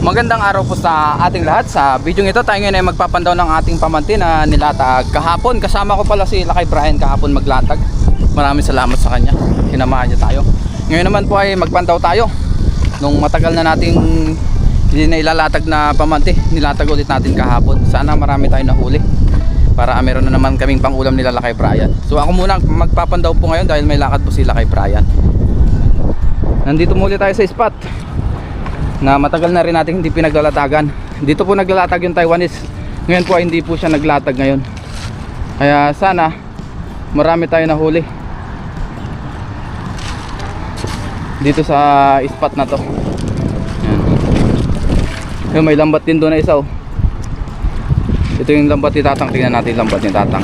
Magandang araw po sa ating lahat. Sa video ito tayo ngayon ay magpapandaw ng ating pamantin na nilatag kahapon. Kasama ko pala si Lakay Brian kahapon maglatag. Maraming salamat sa kanya, sinamahan niya tayo. Ngayon naman po ay magpandaw tayo. Nung matagal na nating hindi na ilalatag na pamanti, nilatag ulit natin kahapon. Sana marami tayong nahuli para meron na naman kaming pangulam nila Lakay Brian. So ako muna magpapandaw po ngayon dahil may lakad po si Lakay Brian. Nandito muli tayo sa spot na matagal na rin natin hindi pinaglalatagan. Dito po naglalatag yung Taiwanese. Ngayon po ay hindi po siya naglatag ngayon. Kaya sana marami tayo nahuli dito sa spot na to. Yan. May lambat din doon na isa oh. Ito yung lambat ni Tatang. Tingnan natin yung lambat ni Tatang.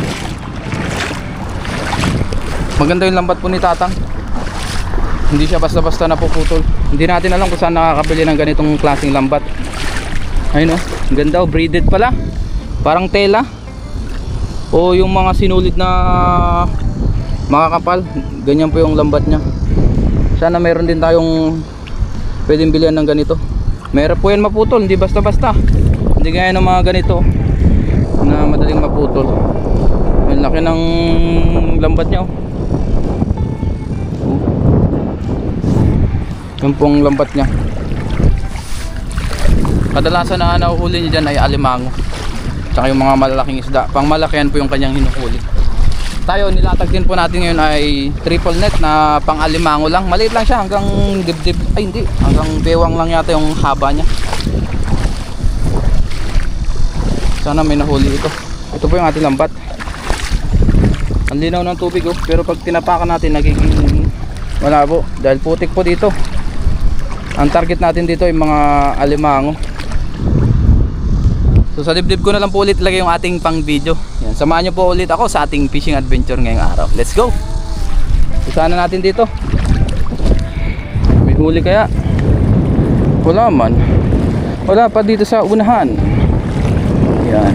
Maganda yung lambat po ni Tatang. Hindi siya basta-basta napuputol. Hindi natin alam kung saan nakakabili ng ganitong klaseng lambat. Ayun o, ganda o, braided pala. Parang tela. O yung mga sinulid na makakapal. Ganyan po yung lambat niya. Sana mayroon din tayong pwedeng bilihan ng ganito. Meron po yan maputol, hindi basta-basta. Hindi gaya ng mga ganito na madaling maputol. Ang laki ng lambat niya o. Yung pong lambat niya. Kadalasan na nahuhuli niya dyan ay alimango, tsaka yung mga malalaking isda. Pang malakihan po yung kanyang hinuhuli. Tayo nilatag din po natin ngayon ay triple net na pang alimango lang. Maliit lang siya, hanggang dibdib. Ay hindi, hanggang bewang lang yata yung haba niya. Sana may nahuli ito. Ito po yung ating lambat. Ang linaw ng tubig oh. Pero pag tinapakan natin nagiging malabo dahil putik po dito. Ang target natin dito ay mga alimango. So sa dibdib ko na lang po ulit lagay yung ating pang video. Yan, samahan nyo po ulit ako sa ating fishing adventure ngayong araw. Let's go! Usahan na natin dito. May huli kaya? Wala man. Wala pa dito sa unahan. Yan.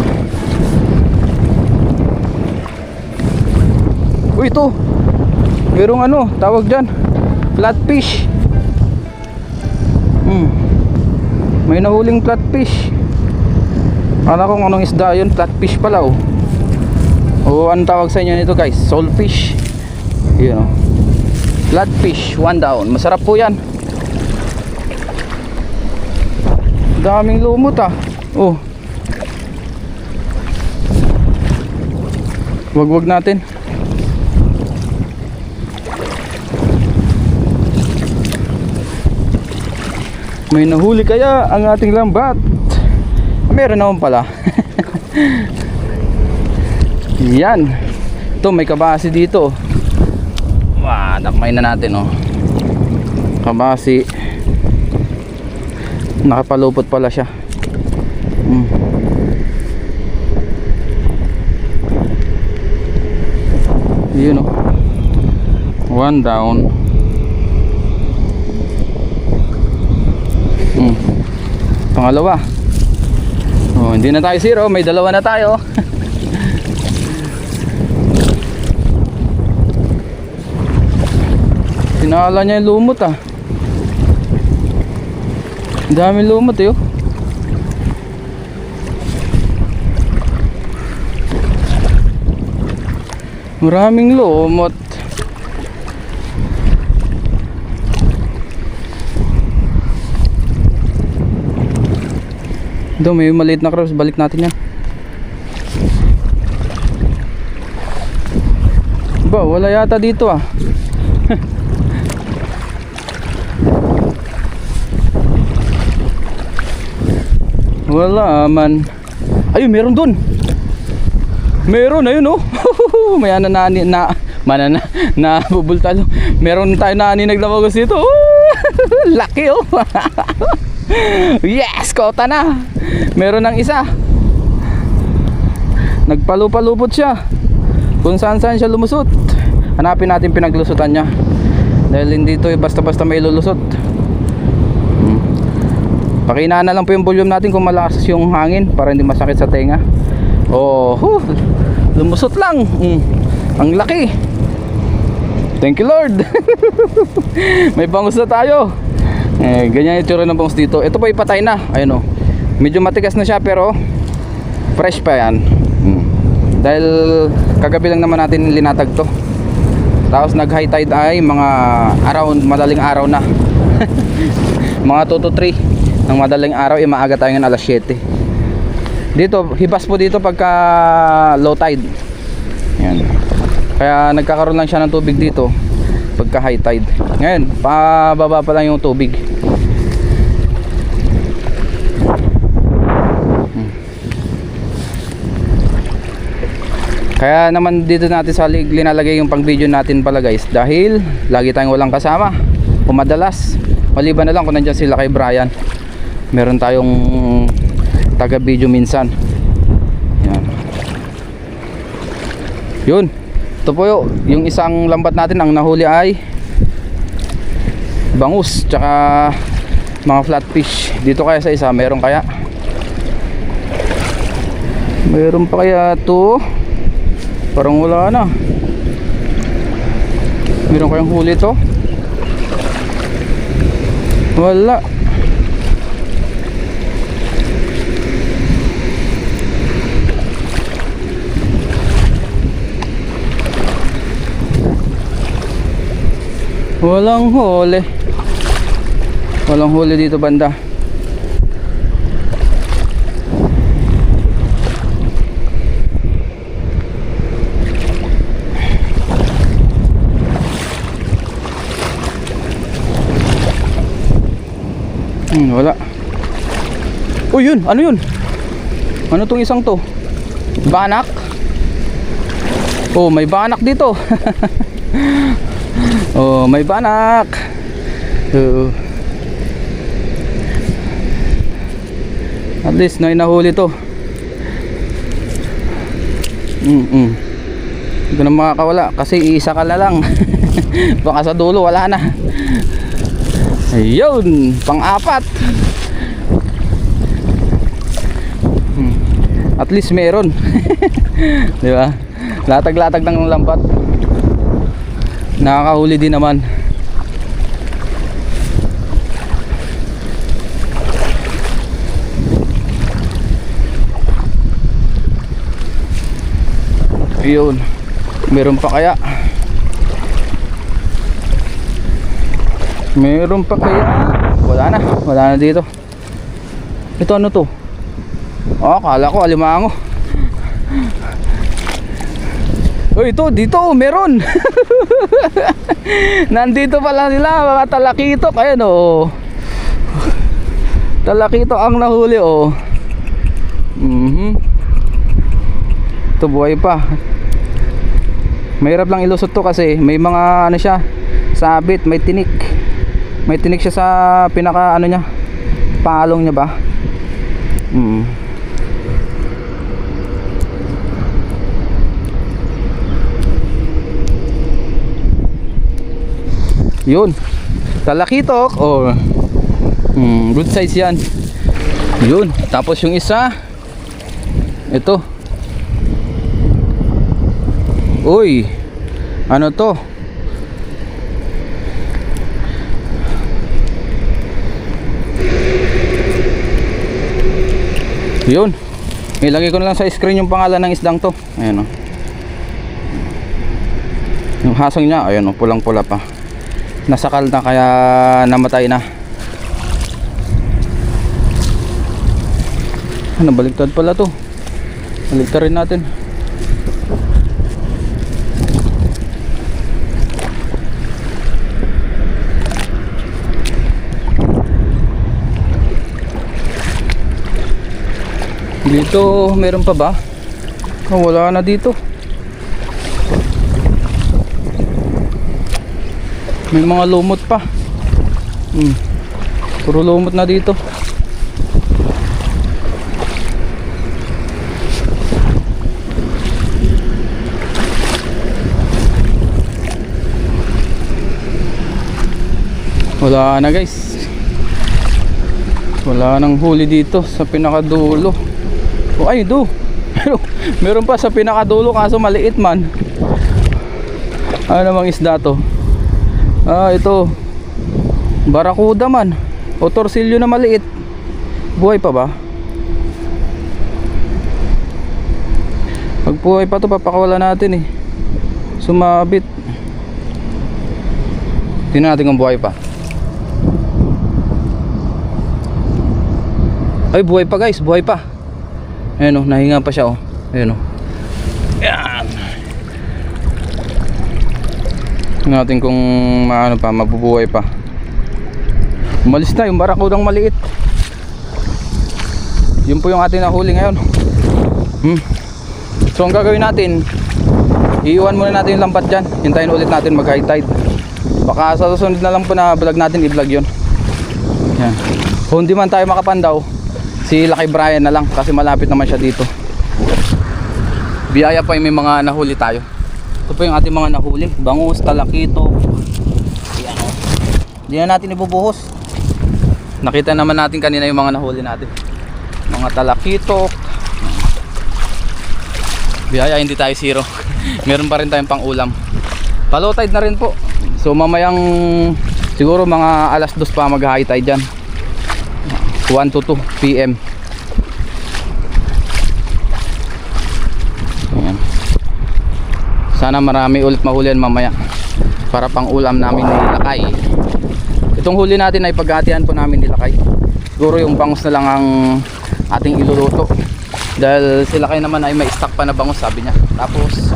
Uy, ito! Merong ano, tawag dyan, flatfish. May nahuling flatfish. Akala kong anong isda yun, flatfish pala oh. O anong tawag sa inyo nito guys? Soulfish. Yun oh. Flatfish, 1 down. Masarap po yan. Daming lumot ah. Oh. Wag natin. May nahuli kaya ang ating lambat? Meron naman pala. Yan. Ito may kabasi dito. Wow, nakmay na natin oh. Kabasi. Nakapalupot pala siya. Yun oh. 1 down. Pangalawa. Oh, hindi na tayo zero, may dalawa na tayo. Sinala niya yung lumot ah. Daming lumot eh oh. Maraming lumot. Ito may maliit na cross, balik natin yan. Ba, wala yata dito ah. Wala man. Ayun, meron dun. Meron, ayun oh. May ananani na bubultalo. Meron tayo na naglamagos dito. Laki oh. Yes, kota na. Meron ng isa. Nagpalupalupot siya. Kung saan siya lumusot. Hanapin natin pinaglusutan niya. Dahil hindi ito basta-basta may lulusot. Pakinaan na lang po yung volume natin kung malakas yung hangin para hindi masakit sa tenga. Oh, lumusot lang. Ang laki. Thank you Lord. May bangus na tayo. Ganyan yung itsura ng bangus dito. Ito pa ipatay na. Ayun oh. Medyo matigas na siya pero fresh pa yan. Dahil kagabi lang naman natin linatag to. Tapos nag high tide ay mga around madaling araw na. Mga 2 to 3 ng madaling araw, maaga tayo ng alas 7. Dito, hibas po dito pagka low tide. Yan. Kaya nagkakaroon lang siya ng tubig dito pagka high tide. Ngayon, pababa pa lang yung tubig. Kaya naman dito natin sa linalagay yung pang video natin pala guys, dahil lagi tayong walang kasama o madalas, maliban na lang kung nandyan sila kay Brian, meron tayong taga video minsan. Yan. Yun, ito po yung isang lambat natin. Ang nahuli ay bangus tsaka mga flatfish. Dito kaya sa isa meron kaya, meron pa kaya to? Parang wala na. Meron kayang huli to? Wala. Walang huli. Walang huli dito banda. Wala. Oh yun, ano yun? Ano tong isang to? Banak? Oh, may banak dito. Oh, may banak. At least na nahuli to. Hindi na makakawala kasi iisa ka na lang. Baka sa dulo wala na. Ayun, pang-apat. At least meron. Di ba? Latag-latag ng lambat. Nakakahuli din naman. Ayun, meron pa kaya? Meron pa kaya? Wala na dito. Ito ano to? Oh, kala ko alimango. Oh, ito dito meron. Nandito pala nila mga talakitok. Ayan oh. Talakitok ang nahuli oh. Ito buhay pa. Mahirap lang ilusot to kasi may mga ano siya, sabit, may tinik. May tinik siya sa pinaka ano niya, palong niya ba? Yun, talakitok. Oh, good size yan. Yun, tapos yung isa, ito. Uy, ano to? Yun, ilagay ko na lang sa screen yung pangalan ng isdang to. Ayan o. Yung hasang niya, ayan o, pulang pula pa. Nasakal na kaya namatay na. Ano, baliktad pala to. Baliktarin natin. Dito meron pa ba? Oh, wala na dito. May mga lumot pa. Puro lumot na dito. Wala na guys. Wala nang huli dito sa pinakadulo. Oh, ay do. Meron pa sa pinakadulo kaso maliit man. Ano namang isda to? Ah, ito. Barakuda man. O torsilyo na maliit. Buhay pa ba? Pag buhay pa to, papakawala natin eh. Sumabit. Tingnan natin kung buhay pa. Ay, buhay pa guys, buhay pa. Ayan o, nahinga pa siya o. Ayan o. Yan. Tingnan natin kung maano pa, mabubuhay pa. Umalis na yung barakudang maliit. Yun po yung ating nahuli ngayon. So ang gagawin natin, iiwan muna natin yung lambat dyan. Hintayin ulit natin mag high tide. Baka sa susunod na lang po na vlog natin, i-vlog yun. Yan. Kung hindi man tayo makapandaw, si Lucky Brian na lang kasi malapit naman siya dito. Biyaya pa yung may mga nahuli tayo. Ito po yung ating mga nahuli. Bangus, talakito. Yan o. Hindi na natin ibubuhos. Nakita naman natin kanina yung mga nahuli natin. Mga talakito. Biyaya, hindi tayo zero. Meron pa rin tayong pang ulam. Low tide na rin po. So mamayang siguro mga alas 2 pa mag high tide dyan. 1 to 2 PM. Ayan. Sana marami ulit mahulihan mamaya para pang ulam namin ni Lakay. Itong huli natin ay paghatian po namin ni Lakay. Siguro yung bangus na lang ang ating iluluto dahil si Lakay naman ay may stock pa na bangus, sabi niya. Tapos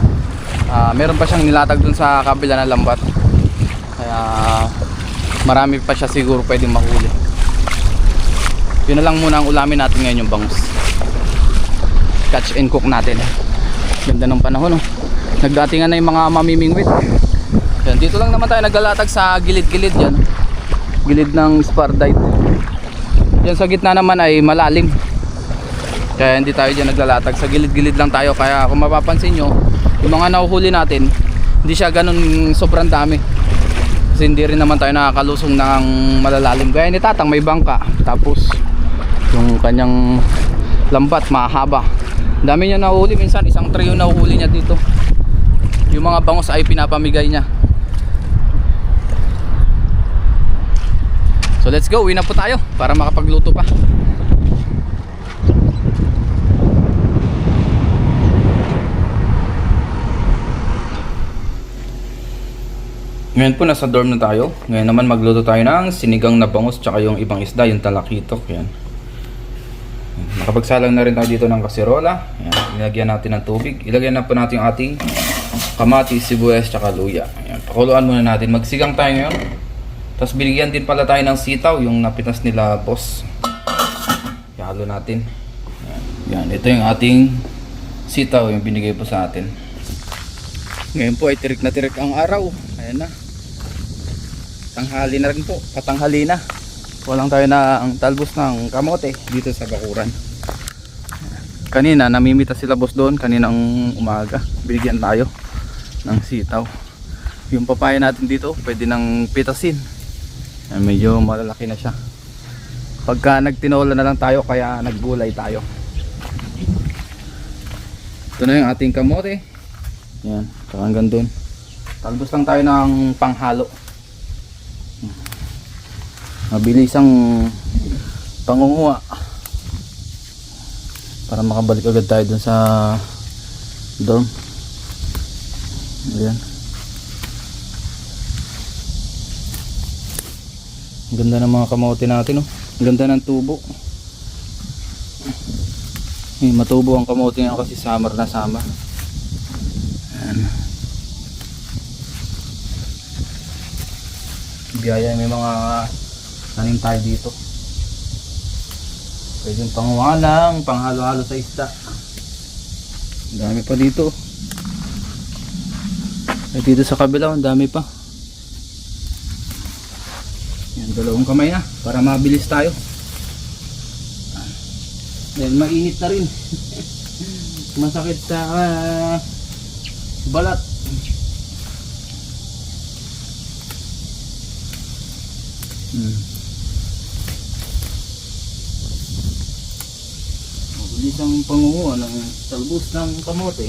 meron pa siyang nilatag dun sa kabila na lambat, kaya marami pa siya siguro pwedeng mahuli. Yun na lang muna ang ulamin natin ngayon, yung bangus. Catch and cook natin. Ganda ng panahon, oh. Nagdatingan na yung mga mamimingwit. Yan, dito lang naman tayo naglalatag sa gilid-gilid yan. Gilid ng spardite. Yan sa gitna naman ay malalim, kaya hindi tayo dyan naglalatag. Sa gilid-gilid lang tayo. Kaya kung mapapansin nyo, yung mga nahuhuli natin, hindi siya ganun sobrang dami. Kasi hindi rin naman tayo nakakalusong ng malalalim. Gaya ni Tatang may bangka. Tapos yung kanyang lambat mahaba. Dami niya nahuhuli. Minsan isang trio nahuhuli niya dito. Yung mga bangus ay pinapamigay niya. So let's go, uwi na po tayo para makapagluto pa. Ngayon po nasa dorm na tayo. Ngayon naman magluto tayo ng sinigang na bangus tsaka yung ibang isda, yung talakitok. Yan. Nakapagsalang na rin tayo dito ng kaserola. Yan. Ilagyan natin ng tubig. Ilagyan na po natin yung ating kamatis, sibuyas tsaka luya. Yan. Pakuluan muna natin. Magsigang tayo ngayon. Tapos binigyan din pala tayo ng sitaw, yung napitas nila boss. Ihalo natin. Yan. Ito yung ating sitaw, yung binigay po sa atin. Ngayon po ay tirik na tirik ang araw. Ayan na. Tanghali na rin po. Patanghali na. Walang tayo na ang talbos ng kamote dito sa bakuran. Kanina namimita sila boss doon. Kaninang umaga binigyan tayo ng sitaw. Yung papaya natin dito pwede nang pitasin. Ayan, medyo malalaki na siya. Pagka nagtinola na lang tayo, kaya naggulay tayo. Ito na yung ating kamote. Yan, hanggang doon. Talbos lang tayo ng panghalo. Mabilis ang pangunguha para makabalik agad tayo dun sa dorm. Ayan. Ang ganda ng mga kamote natin, oh. Ang ganda ng tubo. Matubo ang kamote nga kasi summer na summer. Ayan. Biyaya, may mga tanim tayo dito. Pwedeng pangwalang, panghalo-halo sa isda. Ang dami pa dito. At dito sa kabila, ang dami pa. Yan, dalawang kamay na para mabilis tayo. Dahil mainit na rin. Masakit sa balat. Mabilis ang pangunguha ng talbos ng kamote.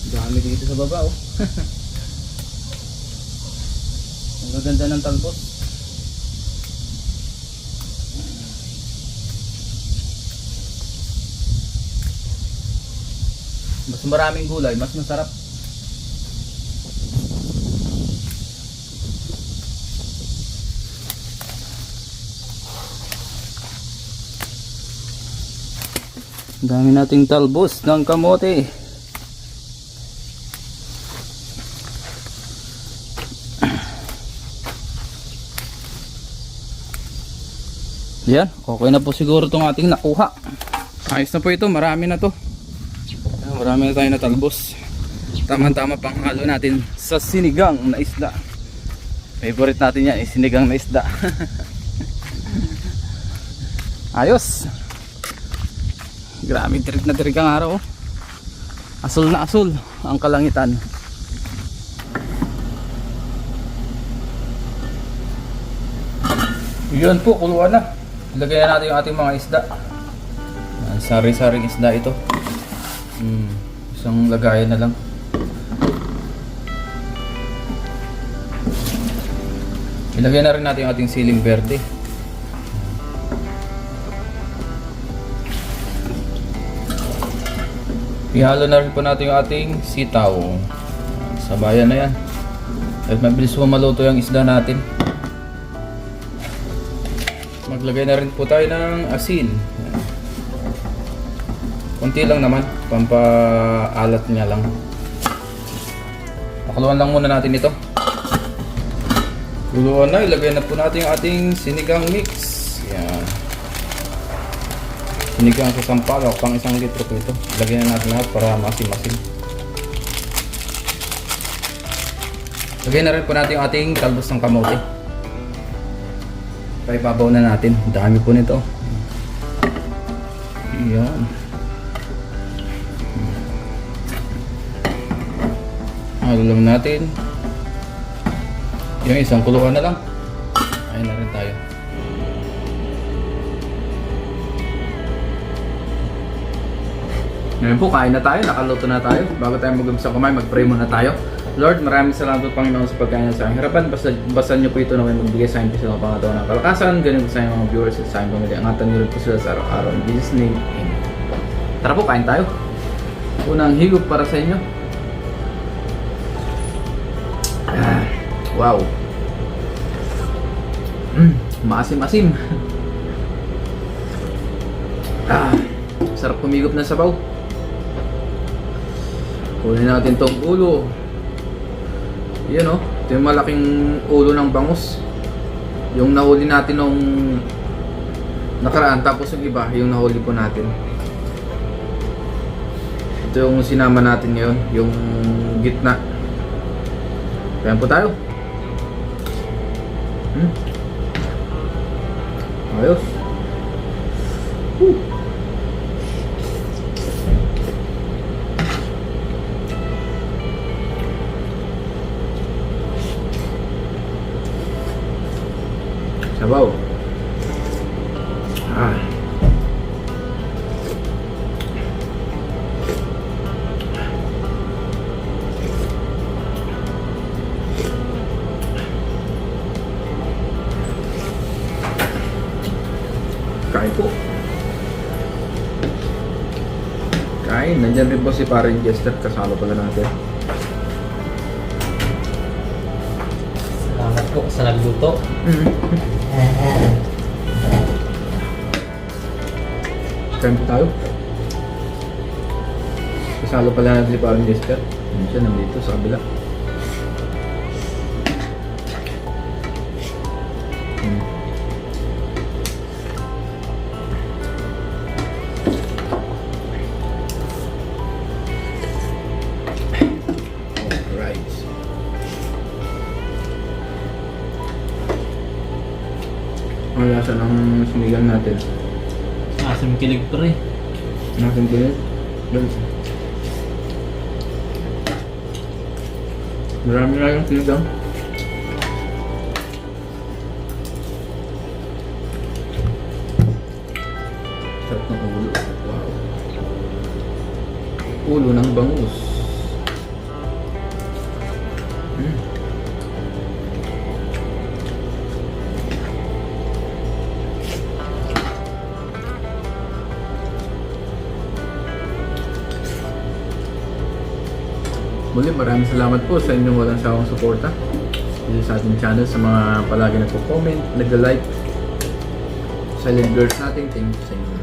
Dami dito sa baba, oh. Ang gaganda ng talbos. Mas maraming gulay, mas masarap. Ang dami nating talbos ng kamote. Yan, okay na po siguro itong ating nakuha. Ayos na po ito, marami na to. Marami na tayo na talbos. Tama-tama pang halo natin sa sinigang na isda. Favorite natin yan, sinigang na isda. Ayos. Grabe, tirik na tirik ang araw. Asul na asul ang kalangitan. Yun po, kuluan na. Ilagay na natin yung ating mga isda. Sari-saring isda ito. Isang lagayan na lang. Ilagay na rin natin yung ating siling verde. Ihalo na rin po natin yung ating sitaw. Sabayan na yan. At mabilis po maluto yung isda natin. Maglagay na rin po tayo ng asin. Kunti lang naman, pampaalat niya lang. Pakuluan lang muna natin ito. Kuluan na, ilagay na po natin yung ating sinigang mix. Yan. Sinigang sa sampalok, pang 1 litro po ito. Ilagay na natin lahat para masim-masim. Lagay na rin po natin yung ating talbos ng kamote. Paibabaw na natin. Dami po nito. Yan. Halo lang natin. Yung isang kuluan na lang. Ayun na rin tayo. Ngayon po, kain na tayo. Nakaluto na tayo. Bago tayo mag-umpisa kumain, mag-pray muna tayo. Lord, maraming salamat po Panginoon sa pagkain sa aking harapan. Basan niyo po ito na may magbigay sa akin po sila ng pangatawan ng kalakasan. Ganun po sa aking mga viewers at sa aking pamilya. Angatan niyo rin po sila sa araw-araw. In Jesus' name, Amen. Tara po, kain tayo. Unang higop para sa inyo. Wow. Maasim-asim. Sarap kumigop na sabaw. Kunin natin tong ulo. Yan o. Ito yung malaking ulo ng bangus. Yung nahuli natin nung nakaraan. Tapos yung iba, yung nahuli po natin. Ito yung sinama natin ngayon. Yung gitna. Kain po tayo. Ayos. Sabaw. Kain po. Kain. Nandyan rin po si Paring Jester. Kasama pala natin. Salamat po sa nagluto. Kain po tayo. Kasalo pala natin si Paring Jester. Siya nandito sa kabila. Ang lasa ng sinigang natin. Asim kilig pre. Natin ko yun. Marami na yung sinigang. Sarap ng ulo. Wow. Ulo ng bangus. Mm. Muli, maraming salamat po sa inyong walang sawang suporta dito sa ating channel, sa mga palagi nagpo-comment, nag-like, silent viewers natin. Thank you sa inyo.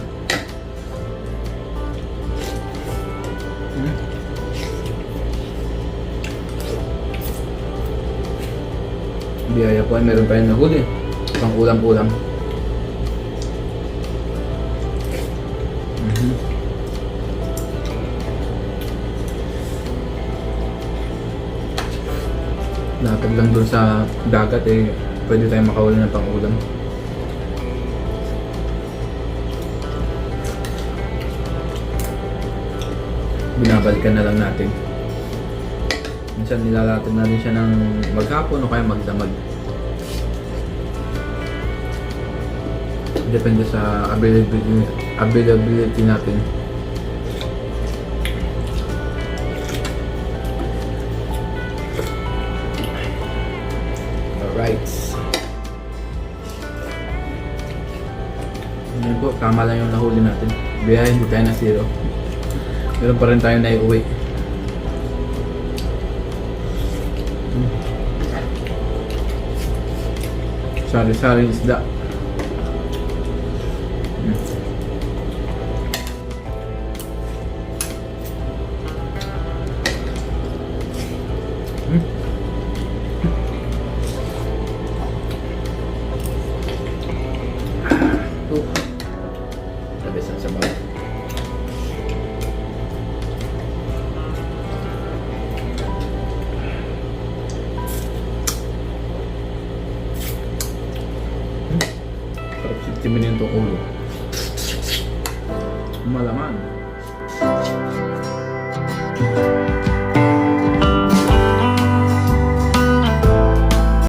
Biyaya po ay meron tayong nahuli. Pang ulam-ulam. Latag lang doon sa dagat eh, pwede tayong makahuli ng pang-ulam. Binabalikan na lang natin. Minsan nilalatag natin siya ng maghapon o kaya magdamag. Depende sa availability natin. Alright. Ngayon po, tama lang yung nahuli natin. Kaya hindi tayo na zero. Meron pa rin tayo na iuwi. Sari-sari isda. Labis ang sabaw. Sarap sipsimin yung itong ulo. Malaman.